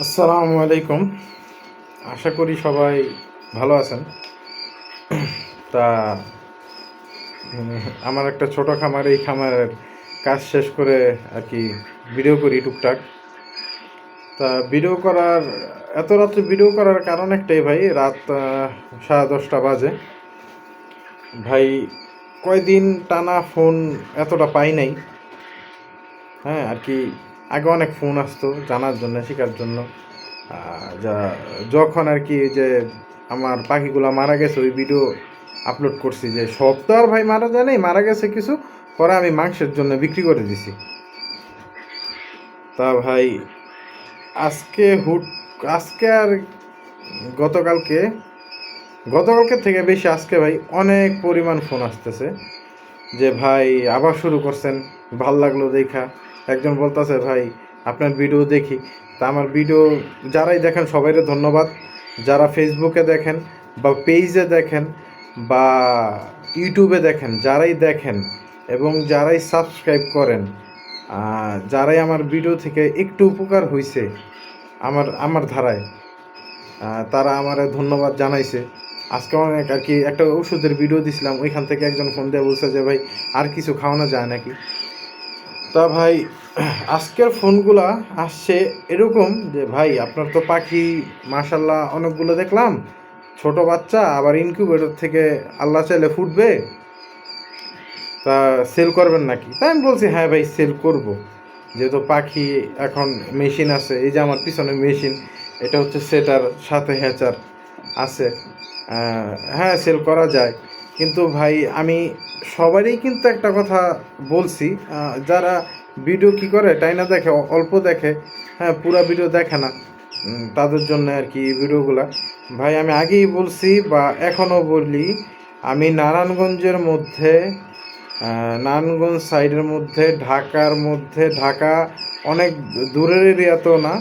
আসসালামু আলাইকুম। আশা করি সবাই ভালো আছেন। তা আমার একটা ছোট খামার, এই খামারের কাজ শেষ করে আর কি ভিডিও করি টুকটাক। তা ভিডিও করার এত রাত্রে ভিডিও করার কারণ একটাই ভাই, রাত 10:30 বাজে। ভাই কয়দিন টানা ফোন এতটা পাই নাই। হ্যাঁ আর কি, আগে অনেক ফোন আসতো জানার জন্য, শেখার জন্য। যা যখন আর কি যে আমার পাখিগুলো মারা গেছে ওই ভিডিও আপলোড করছি, যে সব তো আর ভাই মারা যায় নাই, মারা গেছে কিছু, পরে আমি মাংসের জন্য বিক্রি করে দিছি। তা ভাই আজকে আজকে আর গতকালকে গতকালকে থেকে বেশি আজকে ভাই অনেক পরিমাণ ফোন আসতেছে যে ভাই আবার শুরু করছেন, ভাল লাগলো দেখা। একজন বলতেছে ভাই আপনার ভিডিও দেখি। তা আমার ভিডিও যারাই দেখেন সবাইকে ধন্যবাদ। যারা ফেসবুকে দেখেন বা পেজে দেখেন বা ইউটিউবে দেখেন, যারাই দেখেন এবং যারাই সাবস্ক্রাইব করেন, যারাই আমার ভিডিও থেকে একটু উপকার হয়েছে আমার আমার ধারায়, তারা আমার ধন্যবাদ জানাইছে। আজকে অনেক আর কি একটা ওষুধের ভিডিও দিছিলাম, ওইখান থেকে একজন ফোন দিয়ে বলছে যে ভাই আর কিছু খাওয়ানো যায় নাকি। তা ভাই আজকের ফোনগুলা আসছে এরকম যে ভাই আপনার তো পাখি মাশাল্লাহ অনেকগুলো দেখলাম, ছোট বাচ্চা আবার ইনকিউবেটর থেকে আল্লাহ চাইলে ফুটবে, তা সেল করবেন নাকি? তা আমি বলছি হ্যাঁ ভাই সেল করব, যেহেতু পাখি এখন মেশিন আছে, এই যে আমার পিছনে মেশিন, এটা হচ্ছে সেটার সাথে হ্যাচার আছে। হ্যাঁ সেল করা যায়। কিন্তু ভাই আমি সবারই কিন্তু একটা কথা বলছি, যারা ভিডিও কি করে টাইনা দেখে, অল্প দেখে, হ্যাঁ পুরা ভিডিও দেখে না, তাদের জন্য আর কি ভিডিওগুলা। ভাই আমি আগেই বলছি বা এখনও বলি, আমি নারায়ণগঞ্জের মধ্যে, নারায়ণগঞ্জ সাইডের মধ্যে, ঢাকার মধ্যে, ঢাকা অনেক দূরের এরিয়া তো না,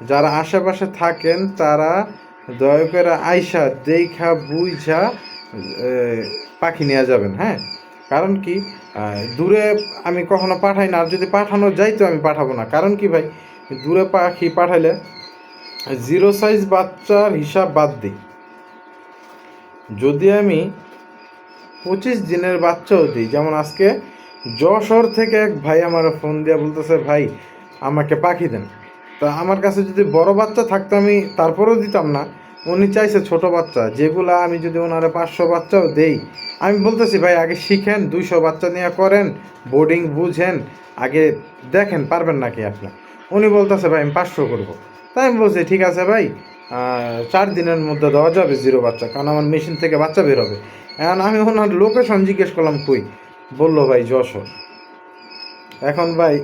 যারা আশেপাশে থাকেন তারা দয়া করে আইসা দেখা বুঝা পাখি নিয়ে যাবেন। হ্যাঁ কারণ কি, দূরে আমি কখনো পাঠাই না, আর যদি পাঠানো যাই তো আমি পাঠাবো না। কারণ কি ভাই, দূরে পাখি পাঠাইলে জিরো সাইজ বাচ্চার হিসাব বাদ দিই, যদি আমি 25 দিনের বাচ্চাও দিই, যেমন আজকে যশোর থেকে এক ভাই আমার ফোন দিয়ে বলতেছে ভাই আমাকে পাখি দেন। তা আমার কাছে যদি বড় বাচ্চা থাকতো আমি তারপরেও দিতাম না, উনি চাইছে ছোট বাচ্চা, যেগুলা আমি যদি ওনারা 500 বাচ্চাও দেই, আমি বলতেছি ভাই আগে শিখেন, 200 বাচ্চা নিয়ে করেন, বোর্ডিং বুঝেন, আগে দেখেন পারবেন নাকি আপনি। উনি বলতেছে ভাই আমি 500 করবো। তাই আমি বলছি ঠিক আছে ভাই, 4 দিনের মধ্যে দেওয়া যাবে জিরো বাচ্চা, কারণ আমার মেশিন থেকে বাচ্চা বের হবে। এখন আমি ওনার লোকেশন জিজ্ঞেস করলাম কই, বললো ভাই যশোর। এখন ভাই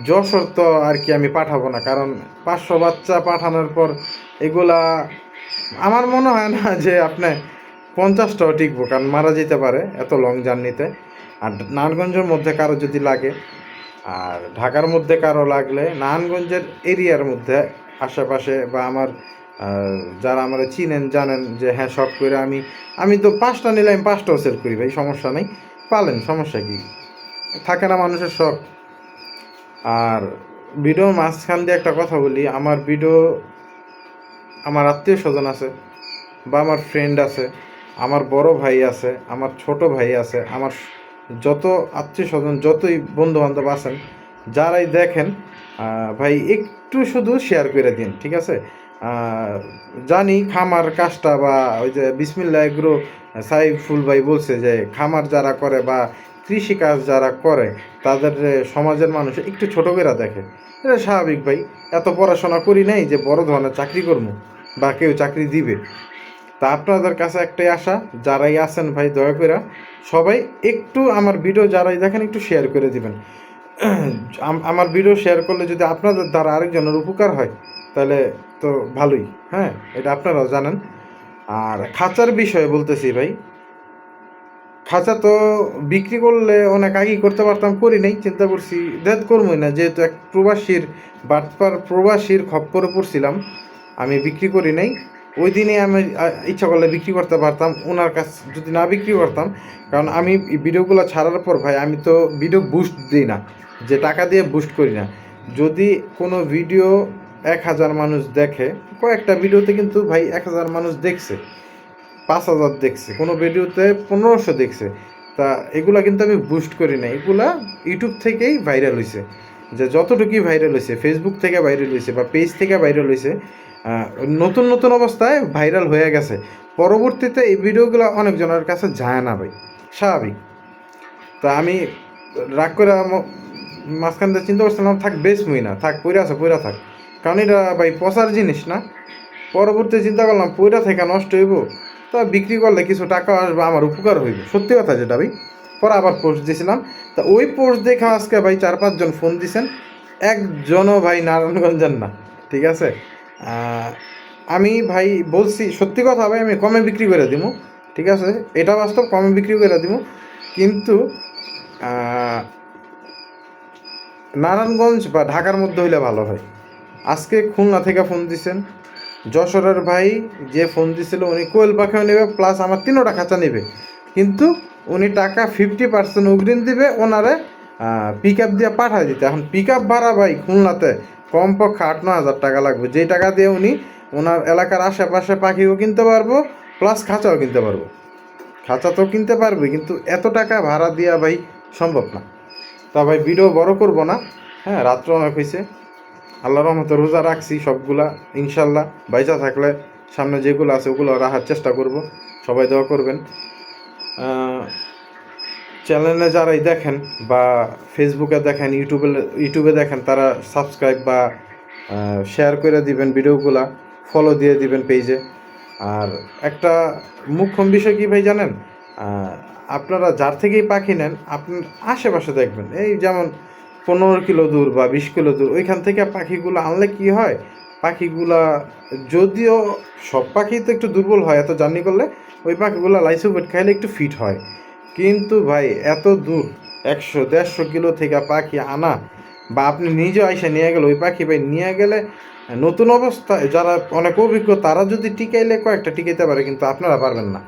যশোর তো আর কি আমি পাঠাবো না, কারণ 500 বাচ্চা পাঠানোর পর এগুলা আমার মনে হয় না যে আপনি 50টাও টিকবো, কারণ মারা যেতে পারে এত লং জার্নিতে। আর নারায়ণগঞ্জের মধ্যে কারো যদি লাগে, আর ঢাকার মধ্যে কারো লাগলে, নারায়ণগঞ্জের এরিয়ার মধ্যে আশেপাশে বা আমার যারা আমরা চিনেন জানেন যে হ্যাঁ শখ করে আমি তো 5টা নিলে আমি 5টাও সেল করি ভাই, সমস্যা নেই, পালেন, সমস্যা কি, থাকে না মানুষের শখ। আর ভিডিও মাঝখান দিয়ে একটা কথা বলি, আমার ভিডিও আমার আত্মীয় স্বজন আছে বা আমার ফ্রেন্ড আছে, আমার বড় ভাই আছে, আমার ছোট ভাই আছে, আমার যত আত্মীয় স্বজন, যতই বন্ধু বান্ধব আছেন, যারাই দেখেন ভাই একটু শুধু শেয়ার করে দিন, ঠিক আছে? জানি খামার কাজটা বা ওই যে বিসমিল্লাহ এগ্রো সাইফুল ভাই বলছে যে খামার যারা করে বা কৃষিকাজ যারা করে তাদের সমাজের মানুষ একটু ছোটো করে দেখে, এটা স্বাভাবিক ভাই। এত পড়াশোনা করি নাই যে বড় ধরনের চাকরি করবো বা কেউ চাকরি দিবে। তা আপনাদের কাছে একটাই আশা, যারাই আছেন ভাই দয়া করে সবাই একটু আমার ভিডিও যারাই দেখেন একটু শেয়ার করে দিবেন। আমার ভিডিও শেয়ার করলে যদি আপনাদের দ্বারা আরেকজনের উপকার হয় তাহলে তো ভালোই। হ্যাঁ এটা আপনারাও জানেন। আর খাঁচার বিষয়ে বলতেছি ভাই, খাঁচা তো বিক্রি করলে অনেক আগেই করতে পারতাম, করি নাই, চিন্তা করছি দেখ করবোই না, যেহেতু এক প্রবাসীর বাটপার প্রবাসীর খপ্পরে পড়ছিলাম, আমি বিক্রি করি নাই। ওই দিনে আমি ইচ্ছা করলে বিক্রি করতে পারতাম, ওনার কাছ যদি না বিক্রি করতাম, কারণ আমি ভিডিওগুলো ছাড়ার পর ভাই আমি তো ভিডিও বুস্ট দিই না, যে টাকা দিয়ে বুস্ট করি না, যদি কোনো ভিডিও 1000 মানুষ দেখে, কয়েকটা ভিডিওতে কিন্তু ভাই 1000 মানুষ দেখছে, 5000 দেখছে, কোনো ভিডিওতে 1500 দেখছে। তা এগুলা কিন্তু আমি বুস্ট করি না, এগুলা ইউটিউব থেকেই ভাইরাল হয়েছে। যে যতটুকুই ভাইরাল হয়েছে, ফেসবুক থেকে ভাইরাল হয়েছে বা পেজ থেকে ভাইরাল হয়েছে, নতুন নতুন অবস্থায় ভাইরাল হয়ে গেছে। পরবর্তীতে এই ভিডিওগুলো অনেকজনের কাছে যায় না ভাই, স্বাভাবিক। তা আমি রাগ করে মাঝখান দিয়ে চিন্তা করছিলাম থাক বেচমই না, থাক পইরা থাক, কারণ এটা ভাই পচার জিনিস না। পরবর্তী চিন্তা করলাম পইরা থেকে নষ্ট হইব, তা বিক্রি করলে কিছু টাকা আসবে, আমার উপকার হইব, সত্যি কথা যেটা ভাই। পরে আবার পোস্ট দিয়েছিলাম, তা ওই পোস্ট দেখে আজকে ভাই 4-5 জন ফোন দিছেন, একজনও ভাই নারায়ণগঞ্জের না, ঠিক আছে। আমি ভাই বলছি সত্যি কথা ভাই, আমি কমে বিক্রি করে দিব, ঠিক আছে, এটা বাস্তব, কমে বিক্রি করে দিব। কিন্তু নারায়ণগঞ্জ বা ঢাকার মধ্যে হইলে ভালো হয়। আজকে খুলনা থেকে ফোন দিছেন, যশোরের ভাই যে ফোন দিছিল উনি কোয়েল পাখিও নেবে প্লাস আমার 3টা খাঁচা নেবে, কিন্তু উনি টাকা 50% অগ্রিম দিবে, ওনারে পিক আপ দিয়ে পাঠায় দিতে। এখন পিক আপ ভাড়া ভাই খুলনাতে কমপক্ষে 8-9 হাজার টাকা লাগবে, যেই টাকা দিয়ে উনি ওনার এলাকার আশেপাশে পাখিও কিনতে পারবো প্লাস খাঁচাও কিনতে পারবো। খাঁচা তো কিনতে পারবে, কিন্তু এত টাকা ভাড়া দেওয়া ভাই সম্ভব না। তা ভাই ভিডিও বড় করব না, হ্যাঁ, রাত্র অনেক হয়েছে। আল্লাহর রহমতে রোজা রাখছি সবগুলা, ইনশাল্লাহ বাইচা থাকলে সামনে যেগুলো আছে ওগুলো রাখার চেষ্টা করব। সবাই দোয়া করবেন। চ্যানেলে যারাই দেখেন বা ফেসবুকে দেখেন, ইউটিউবে দেখেন, তারা সাবস্ক্রাইব বা শেয়ার করে দিবেন ভিডিওগুলা, ফলো দিয়ে দিবেন পেজে। আর একটা মুখ্য বিষয় কি ভাই জানেন, আপনারা যার থেকেই পাখি নেন আপনার আশেপাশে দেখবেন, এই যেমন 15 কিলো দূর বা 20 কিলো দূর, ওইখান থেকে পাখিগুলো আনলে কি হয়, পাখিগুলা যদিও সব পাখি তো একটু দুর্বল হয় এত জার্নি করলে, ওই পাখিগুলো লাইসোপেট খাইলে একটু ফিট হয়। কিন্তু ভাই এত দূর 100-150 কিলো থেকে পাখি আনা, বা আপনি নিজে আইসা নিয়ে গেলে, ওই পাখি ভাই নিয়ে গেলে নতুন অবস্থায় যারা অনেক অভিজ্ঞ তারা যদি টিকাইলে কয়েকটা টিকাইতে পারে, কিন্তু আপনারা পারবেন না,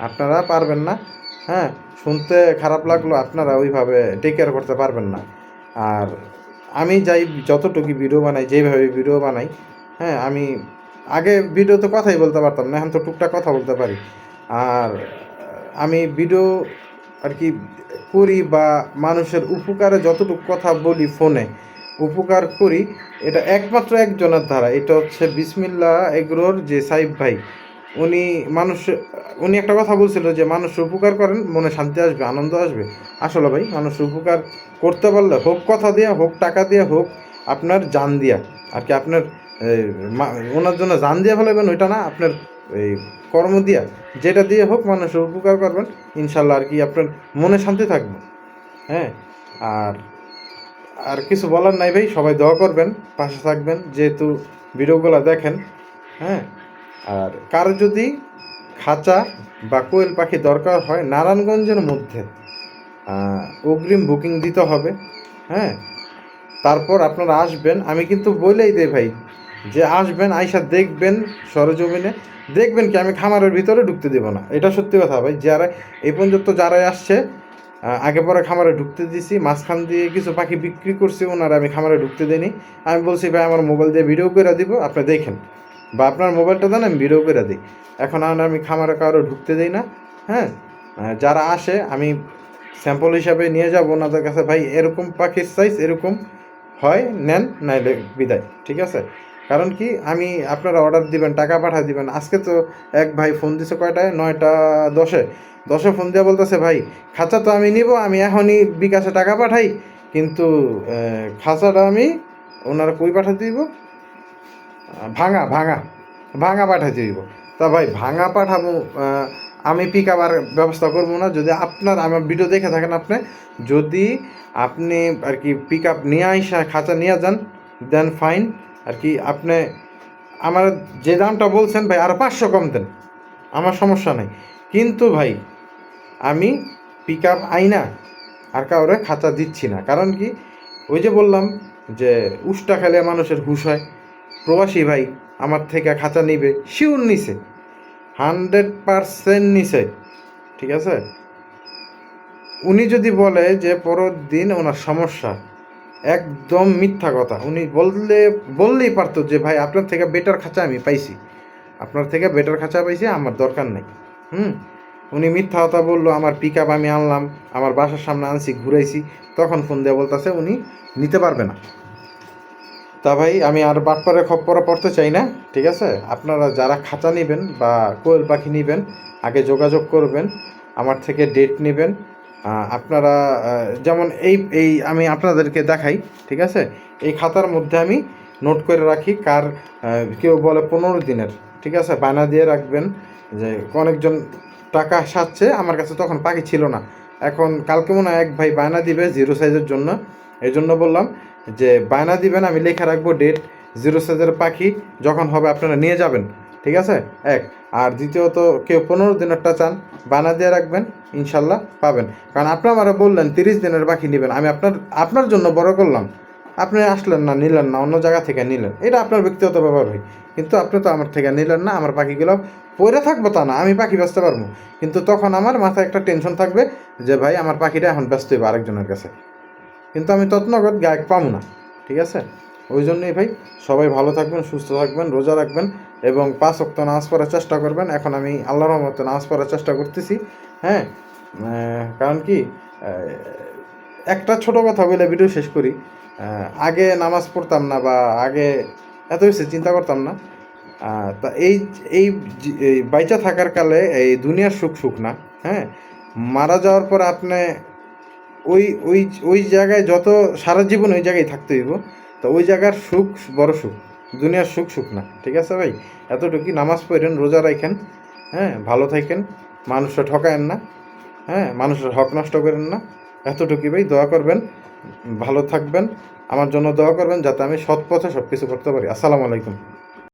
আপনারা পারবেন না। হ্যাঁ, শুনতে খারাপ লাগলো, আপনারা ওইভাবে টেক কেয়ার করতে পারবেন না। আর আমি যাই যতটুকু ভিডিও বানাই, যেইভাবে ভিডিও বানাই, হ্যাঁ, আমি আগে ভিডিওতে কথাই বলতে পারতাম না, এখন তো টুকটাক কথা বলতে পারি। আর আমি ভিডিও আর কি করি বা মানুষের উপকারে যতটুকু কথা বলি ফোনে উপকার করি, এটা একমাত্র একজনের দ্বারা, এটা হচ্ছে বিসমিল্লাহ এগ্রোর যে সাইফ ভাই। উনি মানুষ উনি একটা কথা বলছিল যে মানুষের উপকার করেন মনে শান্তি আসবে, আনন্দ আসবে। আসলে ভাই মানুষের উপকার করতে পারলে, হোক কথা দিয়া, হোক টাকা দিয়া, হোক আপনার জান দিয়া, আর কি আপনার ওনার জন্য জান দিয়া ফেলাবেন ওইটা না, আপনার এই কর্ম দিয়া, যেটা দিয়ে হোক মানুষের উপকার করবেন, ইনশাল্লাহ আর কি আপনার মনে শান্তি থাকবে। হ্যাঁ, আর আর কিছু বলার নাই ভাই, সবাই দোয়া করবেন, পাশে থাকবেন, যেহেতু ভিডিওগুলো দেখেন। হ্যাঁ, আর কারো যদি খাঁচা বা কোয়েল পাখি দরকার হয় নারায়ণগঞ্জের মধ্যে, অগ্রিম বুকিং দিতে হবে। হ্যাঁ, তারপর আপনারা আসবেন, আমি কিন্তু বলেই দেই ভাই যে আসবেন, আইসা দেখবেন, সরজমিনে দেখবেন কি আমি খামারের ভিতরে ঢুকতে দেবো না, এটা সত্যি কথা ভাই। যারা এই পর্যন্ত যারাই আসছে আগে পরে খামারে ঢুকতে দিছি, মাঝখান দিয়ে কিছু পাখি বিক্রি করছি, ওনারা আমি খামারে ঢুকতে দিইনি। আমি বলছি ভাই আমার মোবাইল দিয়ে ভিডিও করে দিব, আপনি দেখেন, বা আপনার মোবাইলটা দেন আমি ভিডিও করে দিই। এখন আর আমি খামারে কারো ঢুকতে দিই না। হ্যাঁ, যারা আসে আমি স্যাম্পল হিসাবে নিয়ে যাব ওনাদের কাছে, ভাই এরকম পাখির সাইজ এরকম হয় নেন, নাইলে বিদায়, ঠিক আছে। কারণ কি আমি আপনারা অর্ডার দিবেন, টাকা পাঠা দিবেন। আজকে তো এক ভাই ফোন দিছে কয়টায়, 9টা 10-এ ফোন দিয়ে বলতেছে ভাই খাঁচা তো আমি নিব, আমি এখনই বিকাশে টাকা পাঠাই, কিন্তু খাঁচাটা আমি ওনারা কই পাঠাতে দিব, ভাঙা ভাঙা ভাঙা পাঠাতে দিব। তা ভাই ভাঙা পাঠাবো, আমি পিক আপ আর ব্যবস্থা করবো না। যদি আপনার আমার ভিডিও দেখে থাকেন, আপনি যদি আপনি আর কি পিক আপ নিয়ে আইসা খাঁচা নিয়ে যান, দেন ফাইন, আর কি আপনি আমার যে দামটা বলছেন ভাই আরও 500 কম দেন, আমার সমস্যা নেই। কিন্তু ভাই আমি পিক আপ আইনা আর কাউরে খাঁচা দিচ্ছি না। কারণ কি ওই যে বললাম যে উষ্টা খেলে মানুষের হুশ হয়। প্রবাসী ভাই আমার থেকে খাঁচা নিবে, শিওর নিছে, 100% নিছে, ঠিক আছে। উনি যদি বলে যে পরের দিন ওনার সমস্যা, একদম মিথ্যা কথা। উনি বললেই পারতো যে ভাই আপনার থেকে বেটার খাঁচা আমি পাইছি, আপনার থেকে বেটার খাঁচা পাইছি, আমার দরকার নেই। হুম উনি মিথ্যা কথা বললো, আমার পিক আপ আমি আনলাম, আমার বাসার সামনে আনছি, ঘুরাইছি, তখন ফোন দিয়ে বলতেছে উনি নিতে পারবে না। তা ভাই আমি আর বাটপারে খপ্পরে পড়তে চাই না, ঠিক আছে? আপনারা যারা খাঁচা নেবেন বা কোয়েল পাখি নেবেন, আগে যোগাযোগ করবেন, আমার থেকে ডেট নেবেন। আপনারা যেমন এই এই আমি আপনাদেরকে দেখাই, ঠিক আছে? এই খাতার মধ্যে আমি নোট করে রাখি কার কেউ বলে 15 দিনের, ঠিক আছে? বায়না দিয়ে রাখবেন যে অনেকজন টাকা সাচ্ছে, আমার কাছে তখন পাখি ছিল না। এখন কালকে মনে হয় এক ভাই বায়না দিবে 0 সাইজের জন্য, এই জন্য বললাম যে বায়না দিবেন, আমি লেখা রাখবো ডেট, 0 সাইজের পাখি যখন হবে আপনারা নিয়ে যাবেন, ঠিক আছে? এক। আর দ্বিতীয়ত কেউ 15 দিনেরটা চান, বায়না দিয়ে রাখবেন, ইনশাল্লাহ পাবেন। কারণ আপনি আমারে বললেন 30 দিনের পাখি নেবেন, আমি আপনার জন্য বড় করলাম, আপনি আসলেন না, নিলেন না, অন্য জায়গা থেকে নিলেন, এটা আপনার ব্যক্তিগত ব্যাপার ভাই। কিন্তু আপনি তো আমার থেকে নিলেন না, আমার পাখিগুলো পড়ে থাকবো তা না, আমি পাখি বেচতে পারবো, কিন্তু তখন আমার মাথায় একটা টেনশন থাকবে যে ভাই আমার পাখিটা এখন ব্যস্ত হইবে আরেকজনের কাছে, কিন্তু আমি তৎনগত গায়ক পাবো না, ঠিক আছে? ওই জন্যই ভাই সবাই ভালো থাকবেন, সুস্থ থাকবেন, রোজা রাখবেন এবং 5 ওয়াক্ত নামাজ পড়ার চেষ্টা করবেন। এখন আমি আল্লাহর রহমতে নামাজ পড়ার চেষ্টা করতেছি। হ্যাঁ, কারণ কি একটা ছোট কথা বলে ভিডিও শেষ করি। আগে নামাজ পড়তাম না বা আগে এত বেশি চিন্তা করতাম না। তা এই এই এই বাইচা থাকার কালে এই দুনিয়ার সুখ না। হ্যাঁ, মারা যাওয়ার পর আপনি ওই ওই ওই জায়গায় যত সারা জীবন ওই জায়গায় থাকতে হইব, তো ওই জায়গার সুখ বড় সুখ, দুনিয়ার সুখ না, ঠিক আছে ভাই? এতটুকুই, নামাজ পড়েন, রোজা রাখেন, হ্যাঁ, ভালো থাকেন, মানুষরা ঠকায়েন না, হ্যাঁ, মানুষের হক নষ্ট করেন না, এতটুকুই ভাই। দোয়া করবেন, ভালো থাকবেন, আমার জন্য দোয়া করবেন যাতে আমি সৎ পথে সব কিছু করতে পারি। আসসালামু আলাইকুম।